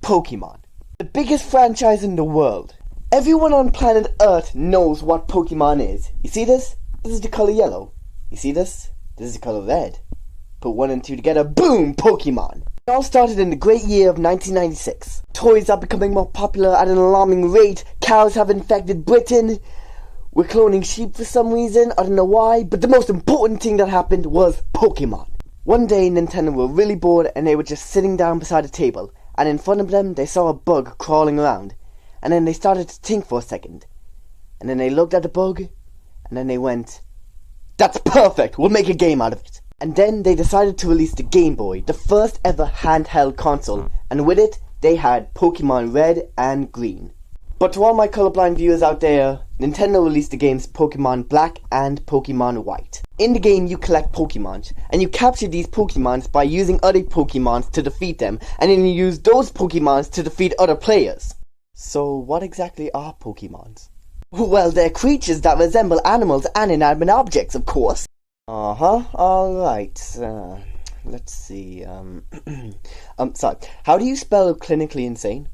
Pokémon. The biggest franchise in the world. Everyone on planet Earth knows what Pokémon is. You see this? This is the color yellow. You see this? This is the color red. Put 1 and 2 together, boom! Pokémon. It all started in the great year of 1996. Toys are becoming more popular at an alarming rate. Cows have infected Britain. We're cloning sheep for some reason. I don't know why. But the most important thing that happened was Pokémon. One day, Nintendo were really bored and they were just sitting down beside a table. And in front of them, they saw a bug crawling around. And then they started to think for a second. And then they looked at the bug. And then they went, "That's perfect! We'll make a game out of it." And then they decided to release the Game Boy, the first ever handheld console. And with it, they had Pokémon Red and Green. But to all my colorblind viewers out there, Nintendo released the games Pokémon Black and Pokémon White. In the game, you collect Pokémons, and you capture these Pokémons by using other Pokémons to defeat them, and then you use those Pokémons to defeat other players. So what exactly are Pokémons? Well, they're creatures that resemble animals and inanimate objects, of course. Alright. Let's see, sorry. How do you spell clinically insane?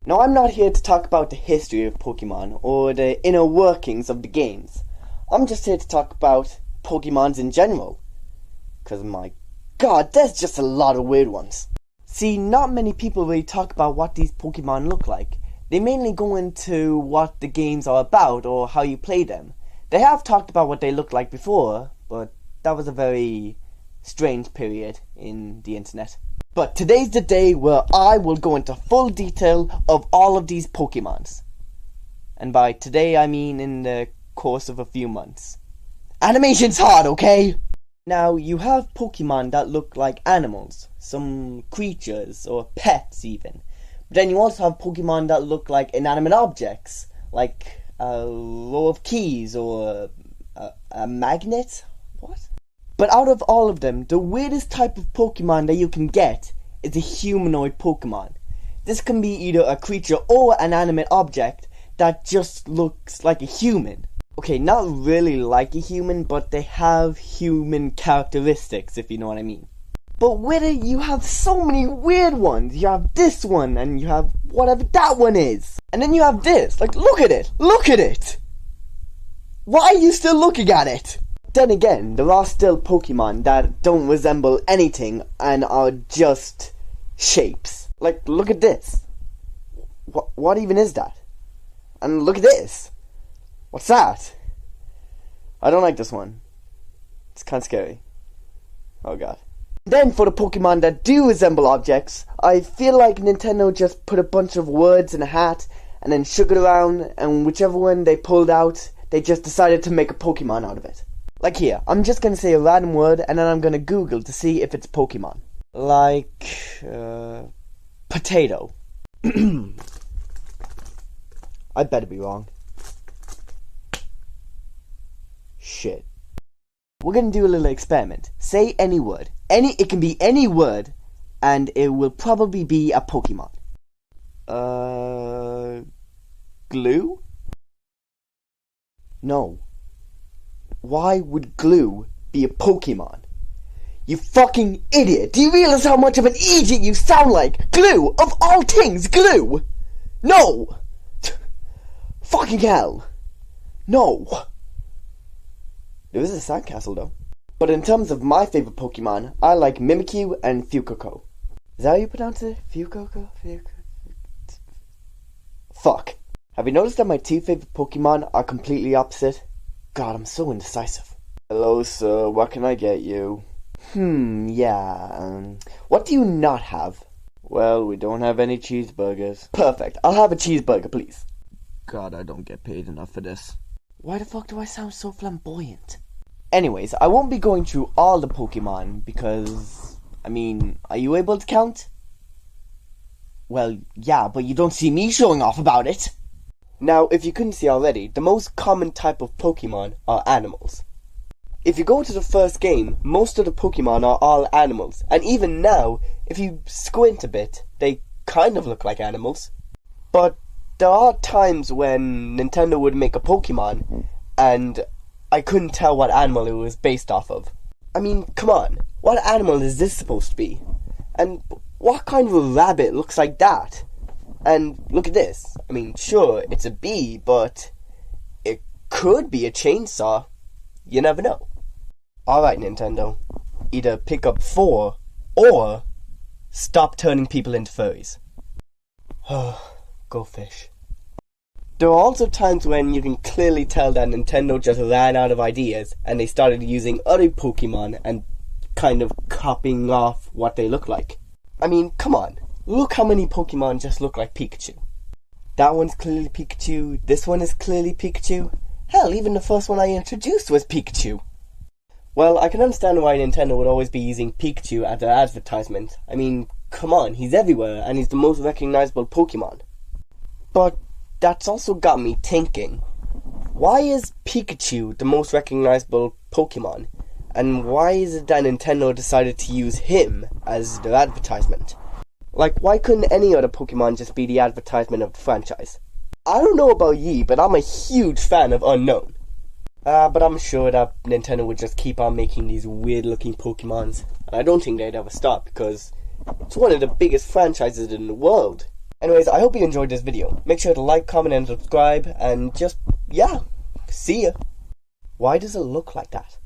Now, I'm not here to talk about the history of Pokémon or the inner workings of the games. I'm just here to talk about Pokémons in general. 'Cause my god, there's just a lot of weird ones. See, not many people really talk about what these Pokémon look like. They mainly go into what the games are about or how you play them. They have talked about what they looked like before, but that was a very strange period in the internet. But today's the day where I will go into full detail of all of these Pokémons. And by today I mean in the course of a few months. Animation's hard, okay? Now, you have Pokémon that look like animals, some creatures or pets even. But then you also have Pokémon that look like inanimate objects, like a row of keys or a magnet? What? But out of all of them, the weirdest type of Pokémon that you can get is a humanoid Pokémon. This can be either a creature or an animate object that just looks like a human. Okay, not really like a human, but they have human characteristics, if you know what I mean. But with it, you have so many weird ones. You have this one, and you have whatever that one is. And then you have this. Like, look at it! Look at it! Why are you still looking at it? Then again, there are still Pokémon that don't resemble anything and are just shapes. Like, look at this. What even is that? And look at this. What's that? I don't like this one. It's kind of scary. Oh god. Then for the Pokémon that do resemble objects, I feel like Nintendo just put a bunch of words in a hat and then shook it around, and whichever one they pulled out, they just decided to make a Pokémon out of it. Like here, I'm just gonna say a random word and then I'm gonna Google to see if it's Pokémon. Like, potato. I better be wrong. Shit. We're gonna do a little experiment. Say any word. It can be any word, and it will probably be a Pokémon. Glue? No. Why would glue be a Pokémon? You fucking idiot! Do you realize how much of an idiot you sound like? Glue! Of all things, glue! No! Fucking hell! No! There is a sandcastle though. But in terms of my favourite Pokemon, I like Mimikyu and Fuecoco. Is that how you pronounce it? Fuecoco? Fuck. Have you noticed that my two favourite Pokemon are completely opposite? God, I'm so indecisive. Hello, sir. What can I get you? What do you not have? Well, we don't have any cheeseburgers. Perfect. I'll have a cheeseburger, please. God, I don't get paid enough for this. Why the fuck do I sound so flamboyant? Anyways, I won't be going through all the Pokemon because, I mean, are you able to count? Well, yeah, but you don't see me showing off about it. Now, if you couldn't see already, the most common type of Pokemon are animals. If you go to the first game, most of the Pokemon are all animals. And even now, if you squint a bit, they kind of look like animals. But there are times when Nintendo would make a Pokemon, and I couldn't tell what animal it was based off of. I mean, come on, what animal is this supposed to be? And What kind of a rabbit looks like that? And look at this. I mean, sure, it's a bee, but it could be a chainsaw. You never know. Alright, Nintendo. Either pick up 4 or stop turning people into furries. Go fish. There are also times when you can clearly tell that Nintendo just ran out of ideas and they started using other Pokemon and kind of copying off what they look like. I mean, come on. Look how many Pokemon just look like Pikachu. That one's clearly Pikachu. This one is clearly Pikachu. Hell, even the first one I introduced was Pikachu. Well, I can understand why Nintendo would always be using Pikachu as their advertisement. I mean, come on, he's everywhere and he's the most recognizable Pokemon. But that's also got me thinking, why is Pikachu the most recognizable Pokemon? And why is it that Nintendo decided to use him as their advertisement? Like, why couldn't any other Pokemon just be the advertisement of the franchise? I don't know about ye, but I'm a huge fan of Unknown. But I'm sure that Nintendo would just keep on making these weird looking Pokemons. And I don't think they'd ever stop, because it's one of the biggest franchises in the world. Anyways, I hope you enjoyed this video. Make sure to like, comment and subscribe, and just, yeah, see ya. Why does it look like that?